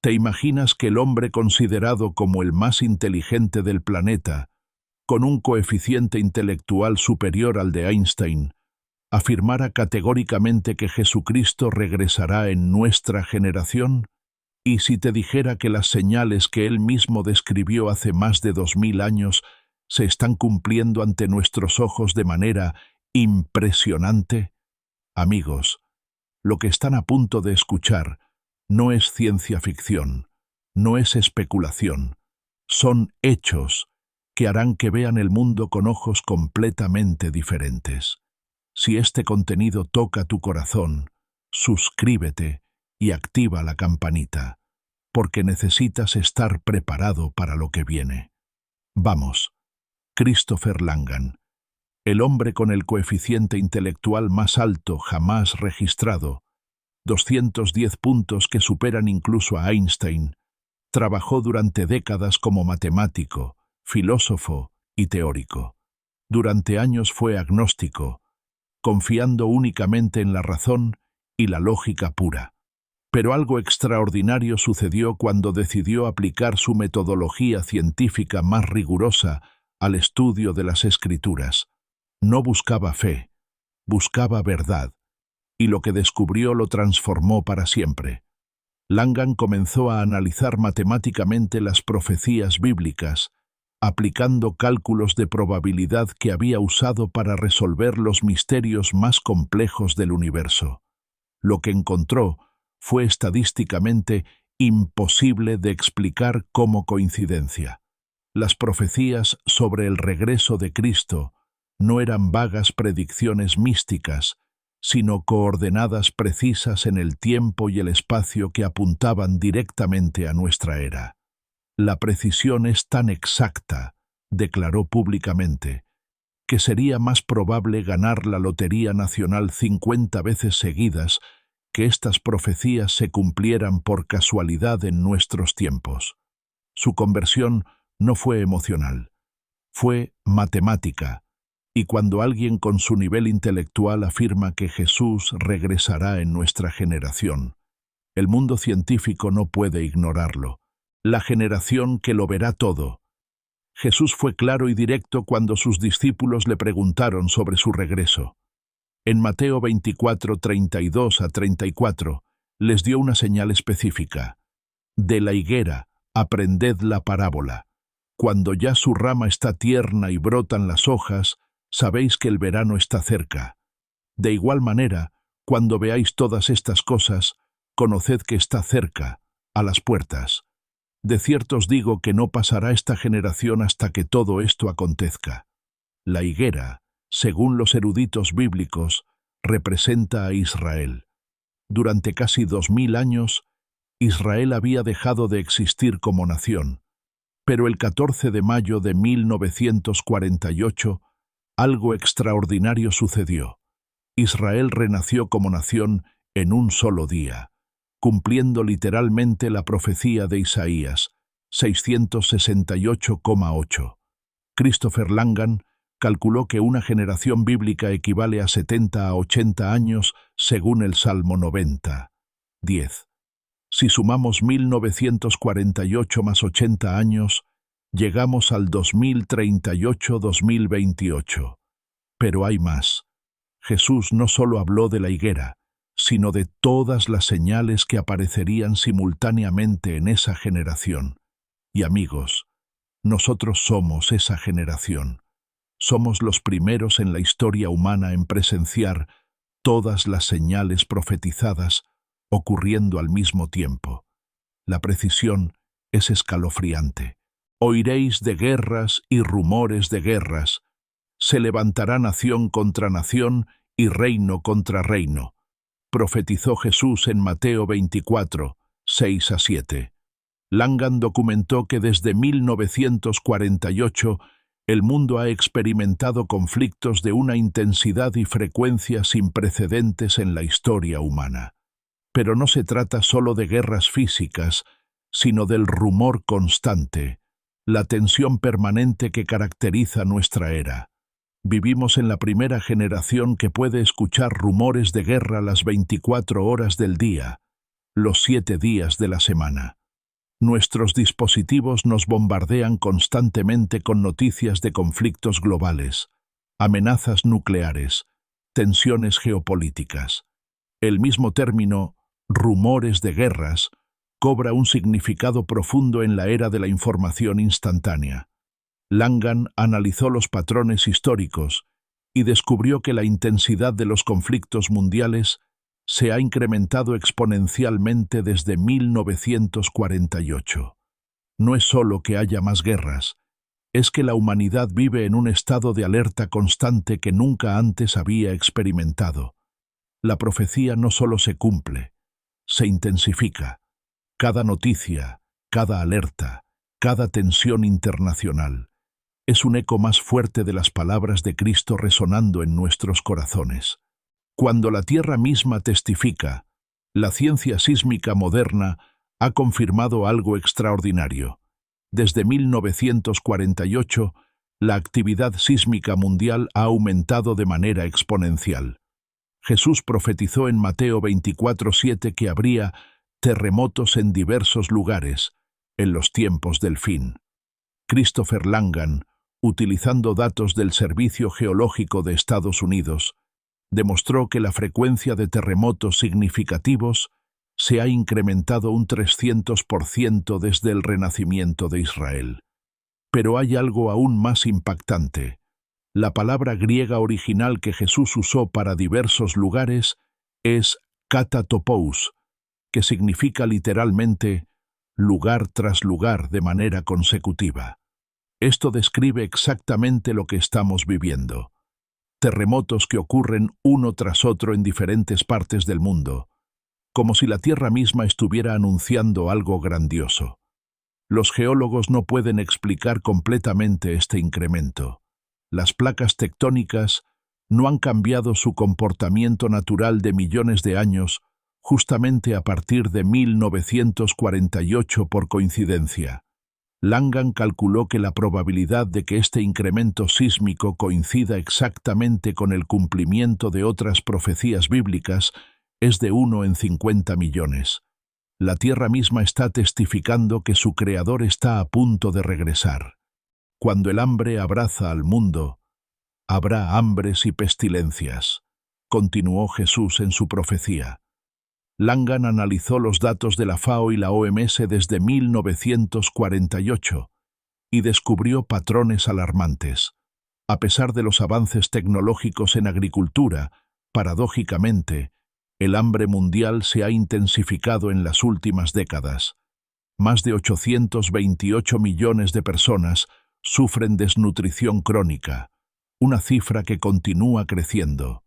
¿Te imaginas que el hombre considerado como el más inteligente del planeta, con un coeficiente intelectual superior al de Einstein, afirmara categóricamente que Jesucristo regresará en nuestra generación? ¿Y si te dijera que las señales que él mismo describió hace más de 2000 años se están cumpliendo ante nuestros ojos de manera impresionante? Amigos, lo que están a punto de escuchar no es ciencia ficción, no es especulación, son hechos que harán que vean el mundo con ojos completamente diferentes. Si este contenido toca tu corazón, suscríbete y activa la campanita, porque necesitas estar preparado para lo que viene. Vamos, Christopher Langan, el hombre con el coeficiente intelectual más alto jamás registrado, 210 puntos que superan incluso a Einstein, trabajó durante décadas como matemático, filósofo y teórico. Durante años fue agnóstico, confiando únicamente en la razón y la lógica pura. Pero algo extraordinario sucedió cuando decidió aplicar su metodología científica más rigurosa al estudio de las Escrituras. No buscaba fe, buscaba verdad, y lo que descubrió lo transformó para siempre. Langan comenzó a analizar matemáticamente las profecías bíblicas, aplicando cálculos de probabilidad que había usado para resolver los misterios más complejos del universo. Lo que encontró fue estadísticamente imposible de explicar como coincidencia. Las profecías sobre el regreso de Cristo no eran vagas predicciones místicas, sino coordenadas precisas en el tiempo y el espacio que apuntaban directamente a nuestra era. La precisión es tan exacta, declaró públicamente, que sería más probable ganar la Lotería Nacional 50 veces seguidas que estas profecías se cumplieran por casualidad en nuestros tiempos. Su conversión no fue emocional, fue matemática, y cuando alguien con su nivel intelectual afirma que Jesús regresará en nuestra generación, el mundo científico no puede ignorarlo. La generación que lo verá todo. Jesús fue claro y directo cuando sus discípulos le preguntaron sobre su regreso. En Mateo 24, 32 a 34, les dio una señal específica. De la higuera, aprended la parábola. Cuando ya su rama está tierna y brotan las hojas, sabéis que el verano está cerca. De igual manera, cuando veáis todas estas cosas, conoced que está cerca, a las puertas. De cierto os digo que no pasará esta generación hasta que todo esto acontezca. La higuera, según los eruditos bíblicos, representa a Israel. Durante casi 2000 años, Israel había dejado de existir como nación, pero el 14 de mayo de 1948, algo extraordinario sucedió. Israel renació como nación en un solo día, cumpliendo literalmente la profecía de Isaías, 668,8. Christopher Langan calculó que una generación bíblica equivale a 70 a 80 años según el Salmo 90. 10. Si sumamos 1948 más 80 años, llegamos al 2038-2028. Pero hay más. Jesús no solo habló de la higuera, sino de todas las señales que aparecerían simultáneamente en esa generación. Y amigos, nosotros somos esa generación. Somos los primeros en la historia humana en presenciar todas las señales profetizadas ocurriendo al mismo tiempo. La precisión es escalofriante. Oiréis de guerras y rumores de guerras. Se levantará nación contra nación y reino contra reino. Profetizó Jesús en Mateo 24, 6 a 7. Langan documentó que desde 1948 el mundo ha experimentado conflictos de una intensidad y frecuencia sin precedentes en la historia humana. Pero no se trata solo de guerras físicas, sino del rumor constante, la tensión permanente que caracteriza nuestra era. Vivimos en la primera generación que puede escuchar rumores de guerra las 24 horas del día, los 7 días de la semana. Nuestros dispositivos nos bombardean constantemente con noticias de conflictos globales, amenazas nucleares, tensiones geopolíticas. El mismo término, rumores de guerras, cobra un significado profundo en la era de la información instantánea. Langan analizó los patrones históricos y descubrió que la intensidad de los conflictos mundiales se ha incrementado exponencialmente desde 1948. No es solo que haya más guerras, es que la humanidad vive en un estado de alerta constante que nunca antes había experimentado. La profecía no solo se cumple, se intensifica. Cada noticia, cada alerta, cada tensión internacional es un eco más fuerte de las palabras de Cristo resonando en nuestros corazones. Cuando la Tierra misma testifica, la ciencia sísmica moderna ha confirmado algo extraordinario. Desde 1948, la actividad sísmica mundial ha aumentado de manera exponencial. Jesús profetizó en Mateo 24:7 que habría terremotos en diversos lugares, en los tiempos del fin. Christopher Langan, utilizando datos del Servicio Geológico de Estados Unidos, demostró que la frecuencia de terremotos significativos se ha incrementado un 300% desde el renacimiento de Israel. Pero hay algo aún más impactante. La palabra griega original que Jesús usó para diversos lugares es katatopous, que significa literalmente lugar tras lugar de manera consecutiva. Esto describe exactamente lo que estamos viviendo. Terremotos que ocurren uno tras otro en diferentes partes del mundo, como si la Tierra misma estuviera anunciando algo grandioso. Los geólogos no pueden explicar completamente este incremento. Las placas tectónicas no han cambiado su comportamiento natural de millones de años justamente a partir de 1948 por coincidencia. Langan calculó que la probabilidad de que este incremento sísmico coincida exactamente con el cumplimiento de otras profecías bíblicas es de 1 en 50 millones. La Tierra misma está testificando que su Creador está a punto de regresar. Cuando el hambre abraza al mundo, habrá hambres y pestilencias, continuó Jesús en su profecía. Langan analizó los datos de la FAO y la OMS desde 1948 y descubrió patrones alarmantes. A pesar de los avances tecnológicos en agricultura, paradójicamente, el hambre mundial se ha intensificado en las últimas décadas. Más de 828 millones de personas sufren desnutrición crónica, una cifra que continúa creciendo.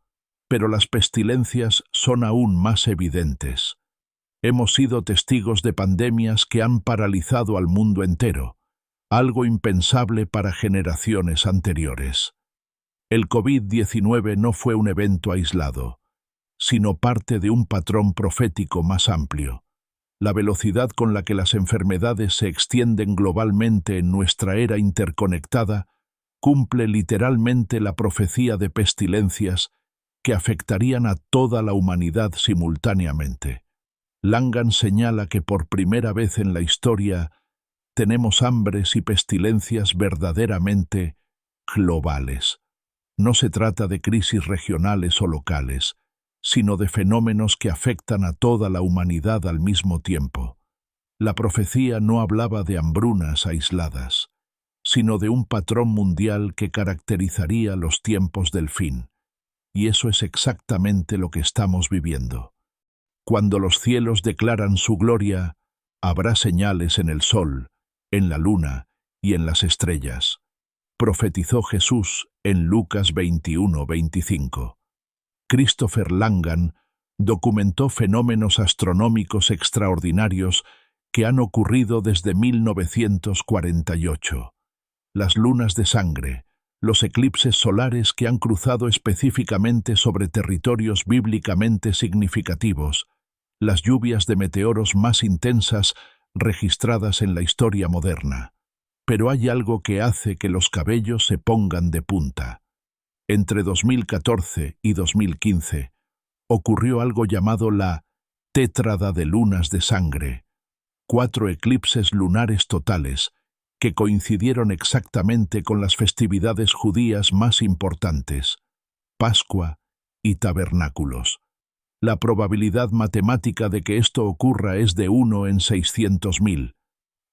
Pero las pestilencias son aún más evidentes. Hemos sido testigos de pandemias que han paralizado al mundo entero, algo impensable para generaciones anteriores. El COVID-19 no fue un evento aislado, sino parte de un patrón profético más amplio. La velocidad con la que las enfermedades se extienden globalmente en nuestra era interconectada cumple literalmente la profecía de pestilencias que afectarían a toda la humanidad simultáneamente. Langan señala que por primera vez en la historia tenemos hambres y pestilencias verdaderamente globales. No se trata de crisis regionales o locales, sino de fenómenos que afectan a toda la humanidad al mismo tiempo. La profecía no hablaba de hambrunas aisladas, sino de un patrón mundial que caracterizaría los tiempos del fin. Y eso es exactamente lo que estamos viviendo. Cuando los cielos declaran su gloria, habrá señales en el sol, en la luna y en las estrellas. Profetizó Jesús en Lucas 21:25. Christopher Langan documentó fenómenos astronómicos extraordinarios que han ocurrido desde 1948. Las lunas de sangre, los eclipses solares que han cruzado específicamente sobre territorios bíblicamente significativos, las lluvias de meteoros más intensas registradas en la historia moderna. Pero hay algo que hace que los cabellos se pongan de punta. Entre 2014 y 2015 ocurrió algo llamado la tétrada de lunas de sangre, 4 eclipses lunares totales, que coincidieron exactamente con las festividades judías más importantes, Pascua y Tabernáculos. La probabilidad matemática de que esto ocurra es de 1 en 600.000.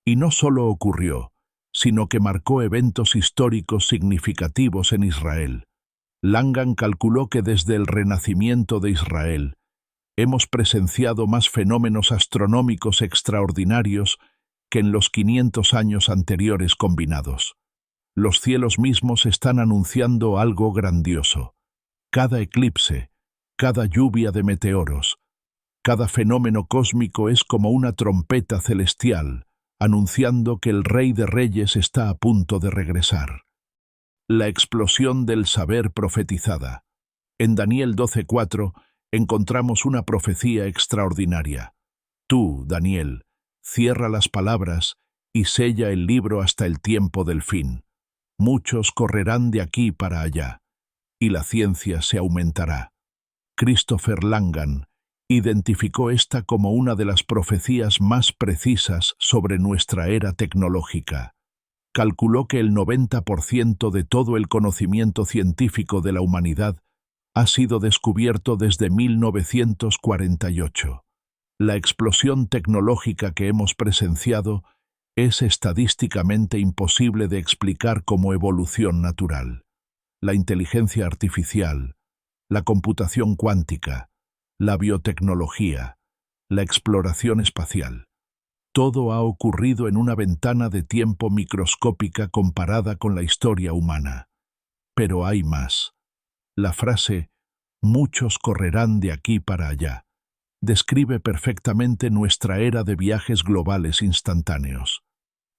Y no solo ocurrió, sino que marcó eventos históricos significativos en Israel. Langan calculó que desde el renacimiento de Israel hemos presenciado más fenómenos astronómicos extraordinarios que en los 500 años anteriores combinados. Los cielos mismos están anunciando algo grandioso. Cada eclipse, cada lluvia de meteoros, cada fenómeno cósmico es como una trompeta celestial, anunciando que el Rey de Reyes está a punto de regresar. La explosión del saber profetizada. En Daniel 12:4 encontramos una profecía extraordinaria. Tú, Daniel, cierra las palabras y sella el libro hasta el tiempo del fin. Muchos correrán de aquí para allá, y la ciencia se aumentará. Christopher Langan identificó esta como una de las profecías más precisas sobre nuestra era tecnológica. Calculó que el 90% de todo el conocimiento científico de la humanidad ha sido descubierto desde 1948. La explosión tecnológica que hemos presenciado es estadísticamente imposible de explicar como evolución natural. La inteligencia artificial, la computación cuántica, la biotecnología, la exploración espacial. Todo ha ocurrido en una ventana de tiempo microscópica comparada con la historia humana. Pero hay más. La frase «muchos correrán de aquí para allá» describe perfectamente nuestra era de viajes globales instantáneos.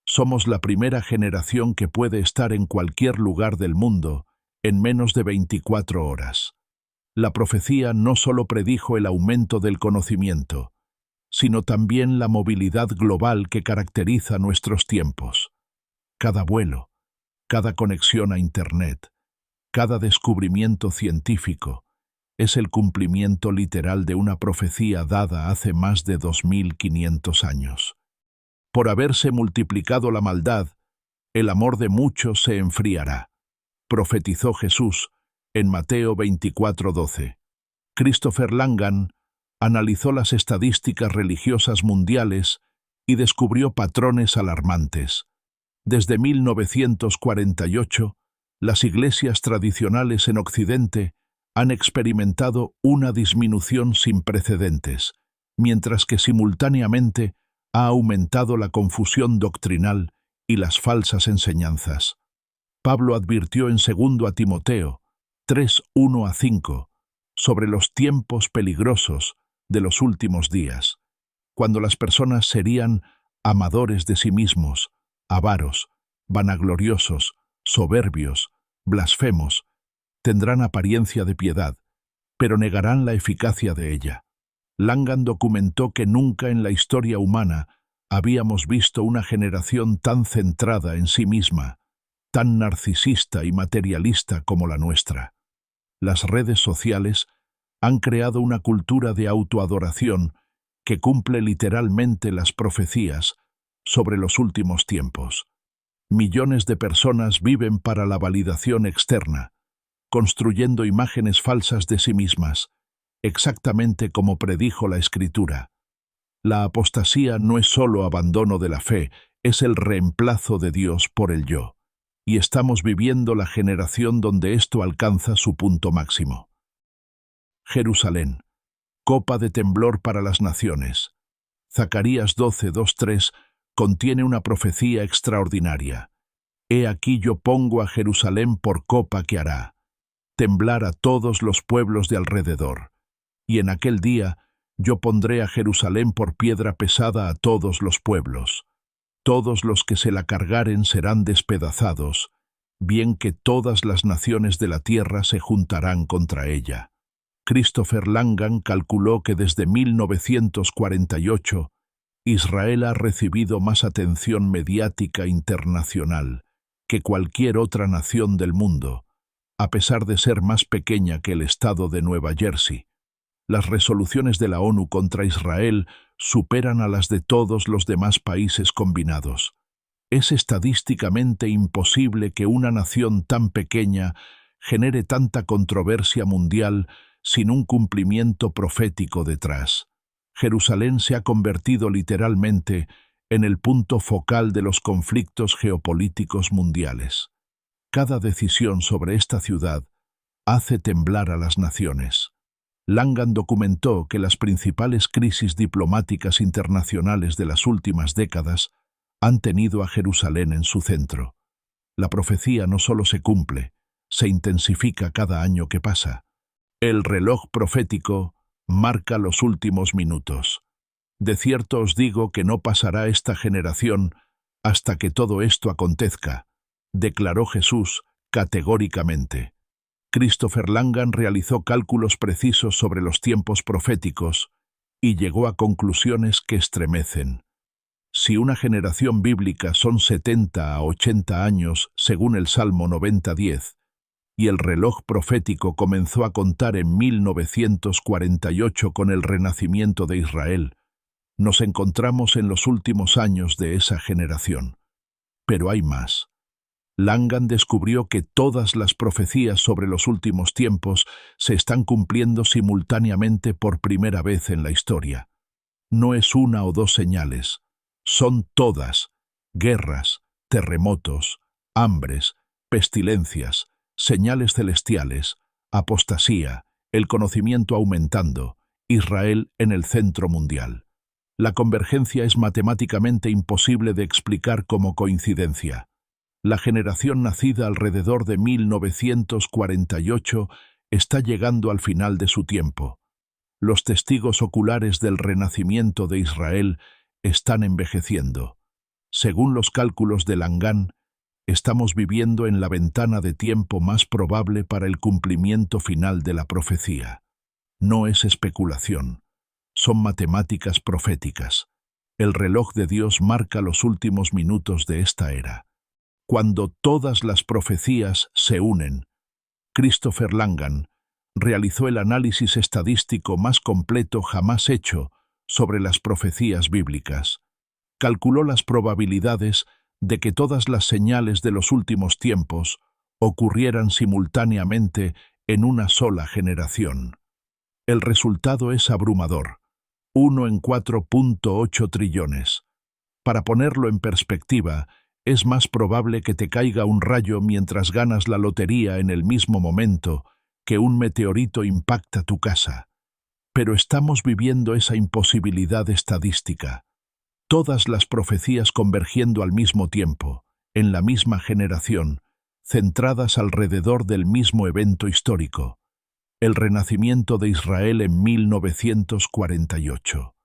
Somos la primera generación que puede estar en cualquier lugar del mundo en menos de 24 horas. La profecía no solo predijo el aumento del conocimiento, sino también la movilidad global que caracteriza nuestros tiempos. Cada vuelo, cada conexión a Internet, cada descubrimiento científico es el cumplimiento literal de una profecía dada hace más de 2500 años. Por haberse multiplicado la maldad, el amor de muchos se enfriará, profetizó Jesús en Mateo 24:12. Christopher Langan analizó las estadísticas religiosas mundiales y descubrió patrones alarmantes. Desde 1948, las iglesias tradicionales en Occidente han experimentado una disminución sin precedentes, mientras que simultáneamente ha aumentado la confusión doctrinal y las falsas enseñanzas. Pablo advirtió en 2 a Timoteo 3:1-5 sobre los tiempos peligrosos de los últimos días, cuando las personas serían amadores de sí mismos, avaros, vanagloriosos, soberbios, blasfemos, tendrán apariencia de piedad, pero negarán la eficacia de ella. Langan documentó que nunca en la historia humana habíamos visto una generación tan centrada en sí misma, tan narcisista y materialista como la nuestra. Las redes sociales han creado una cultura de autoadoración que cumple literalmente las profecías sobre los últimos tiempos. Millones de personas viven para la validación externa, construyendo imágenes falsas de sí mismas, exactamente como predijo la Escritura. La apostasía no es solo abandono de la fe, es el reemplazo de Dios por el yo. Y estamos viviendo la generación donde esto alcanza su punto máximo. Jerusalén, copa de temblor para las naciones. Zacarías 12:2-3 contiene una profecía extraordinaria. He aquí yo pongo a Jerusalén por copa que hará temblar a todos los pueblos de alrededor. Y en aquel día yo pondré a Jerusalén por piedra pesada a todos los pueblos. Todos los que se la cargaren serán despedazados, bien que todas las naciones de la tierra se juntarán contra ella. Christopher Langan calculó que desde 1948 Israel ha recibido más atención mediática internacional que cualquier otra nación del mundo, a pesar de ser más pequeña que el estado de Nueva Jersey. Las resoluciones de la ONU contra Israel superan a las de todos los demás países combinados. Es estadísticamente imposible que una nación tan pequeña genere tanta controversia mundial sin un cumplimiento profético detrás. Jerusalén se ha convertido literalmente en el punto focal de los conflictos geopolíticos mundiales. Cada decisión sobre esta ciudad hace temblar a las naciones. Langan documentó que las principales crisis diplomáticas internacionales de las últimas décadas han tenido a Jerusalén en su centro. La profecía no solo se cumple, se intensifica cada año que pasa. El reloj profético marca los últimos minutos. De cierto os digo que no pasará esta generación hasta que todo esto acontezca, declaró Jesús categóricamente. Christopher Langan realizó cálculos precisos sobre los tiempos proféticos y llegó a conclusiones que estremecen. Si una generación bíblica son 70 a 80 años, según el Salmo 90:10, y el reloj profético comenzó a contar en 1948 con el renacimiento de Israel, nos encontramos en los últimos años de esa generación. Pero hay más. Langan descubrió que todas las profecías sobre los últimos tiempos se están cumpliendo simultáneamente por primera vez en la historia. No es una o dos señales, son todas: guerras, terremotos, hambres, pestilencias, señales celestiales, apostasía, el conocimiento aumentando, Israel en el centro mundial. La convergencia es matemáticamente imposible de explicar como coincidencia. La generación nacida alrededor de 1948 está llegando al final de su tiempo. Los testigos oculares del renacimiento de Israel están envejeciendo. Según los cálculos de Langan, estamos viviendo en la ventana de tiempo más probable para el cumplimiento final de la profecía. No es especulación, son matemáticas proféticas. El reloj de Dios marca los últimos minutos de esta era. Cuando todas las profecías se unen, Christopher Langan realizó el análisis estadístico más completo jamás hecho sobre las profecías bíblicas. Calculó las probabilidades de que todas las señales de los últimos tiempos ocurrieran simultáneamente en una sola generación. El resultado es abrumador: 1 en 4.8 trillones. Para ponerlo en perspectiva, es más probable que te caiga un rayo mientras ganas la lotería en el mismo momento que un meteorito impacta tu casa. Pero estamos viviendo esa imposibilidad estadística. Todas las profecías convergiendo al mismo tiempo, en la misma generación, centradas alrededor del mismo evento histórico: el renacimiento de Israel en 1948.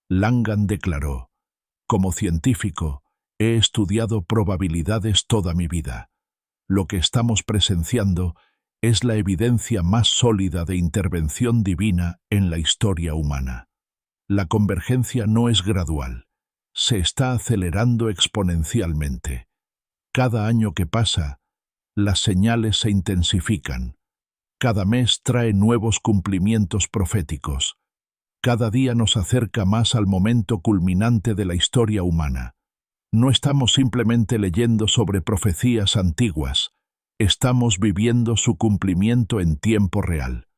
Langan declaró: como científico, he estudiado probabilidades toda mi vida. Lo que estamos presenciando es la evidencia más sólida de intervención divina en la historia humana. La convergencia no es gradual, se está acelerando exponencialmente. Cada año que pasa, las señales se intensifican. Cada mes trae nuevos cumplimientos proféticos. Cada día nos acerca más al momento culminante de la historia humana. No estamos simplemente leyendo sobre profecías antiguas, estamos viviendo su cumplimiento en tiempo real.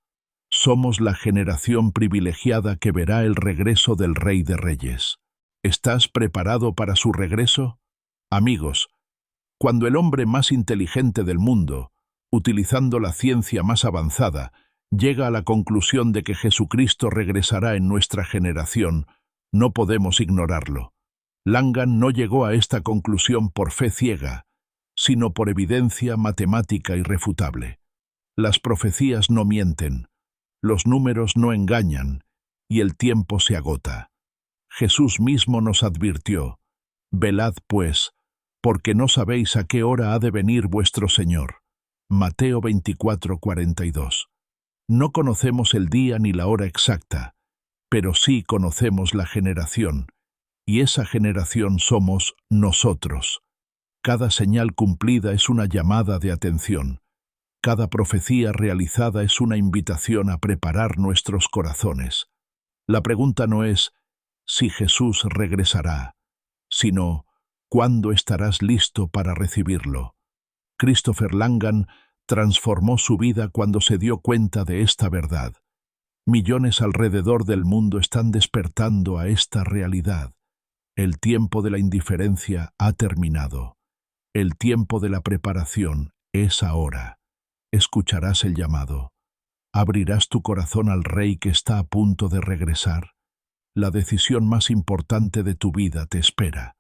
Somos la generación privilegiada que verá el regreso del Rey de Reyes. ¿Estás preparado para su regreso? Amigos, cuando el hombre más inteligente del mundo, utilizando la ciencia más avanzada, llega a la conclusión de que Jesucristo regresará en nuestra generación, no podemos ignorarlo. Langan no llegó a esta conclusión por fe ciega, sino por evidencia matemática irrefutable. Las profecías no mienten, los números no engañan, y el tiempo se agota. Jesús mismo nos advirtió: velad pues, porque no sabéis a qué hora ha de venir vuestro Señor. Mateo 24:42. No conocemos el día ni la hora exacta, pero sí conocemos la generación, y esa generación somos nosotros. Cada señal cumplida es una llamada de atención. Cada profecía realizada es una invitación a preparar nuestros corazones. La pregunta no es si Jesús regresará, sino cuándo estarás listo para recibirlo. Christopher Langan transformó su vida cuando se dio cuenta de esta verdad. Millones alrededor del mundo están despertando a esta realidad. El tiempo de la indiferencia ha terminado. El tiempo de la preparación es ahora. Escucharás el llamado. ¿Abrirás tu corazón al Rey que está a punto de regresar? La decisión más importante de tu vida te espera.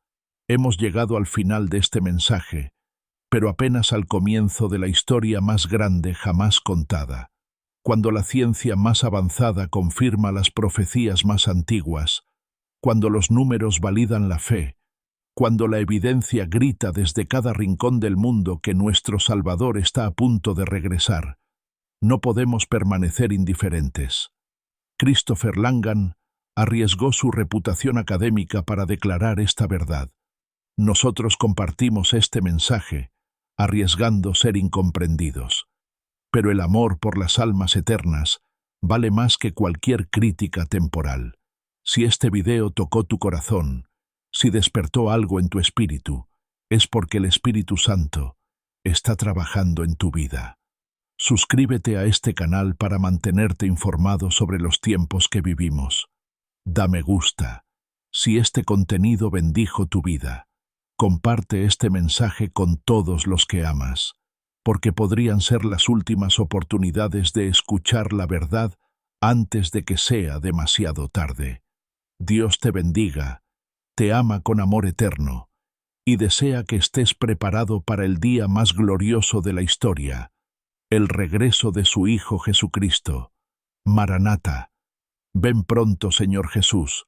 Hemos llegado al final de este mensaje, pero apenas al comienzo de la historia más grande jamás contada. Cuando la ciencia más avanzada confirma las profecías más antiguas, cuando los números validan la fe, cuando la evidencia grita desde cada rincón del mundo que nuestro Salvador está a punto de regresar, no podemos permanecer indiferentes. Christopher Langan arriesgó su reputación académica para declarar esta verdad. Nosotros compartimos este mensaje, arriesgando ser incomprendidos. Pero el amor por las almas eternas vale más que cualquier crítica temporal. Si este video tocó tu corazón, si despertó algo en tu espíritu, es porque el Espíritu Santo está trabajando en tu vida. Suscríbete a este canal para mantenerte informado sobre los tiempos que vivimos. Da me gusta si este contenido bendijo tu vida. Comparte este mensaje con todos los que amas, porque podrían ser las últimas oportunidades de escuchar la verdad antes de que sea demasiado tarde. Dios te bendiga, te ama con amor eterno y desea que estés preparado para el día más glorioso de la historia, el regreso de su Hijo Jesucristo. Maranata. Ven pronto, Señor Jesús.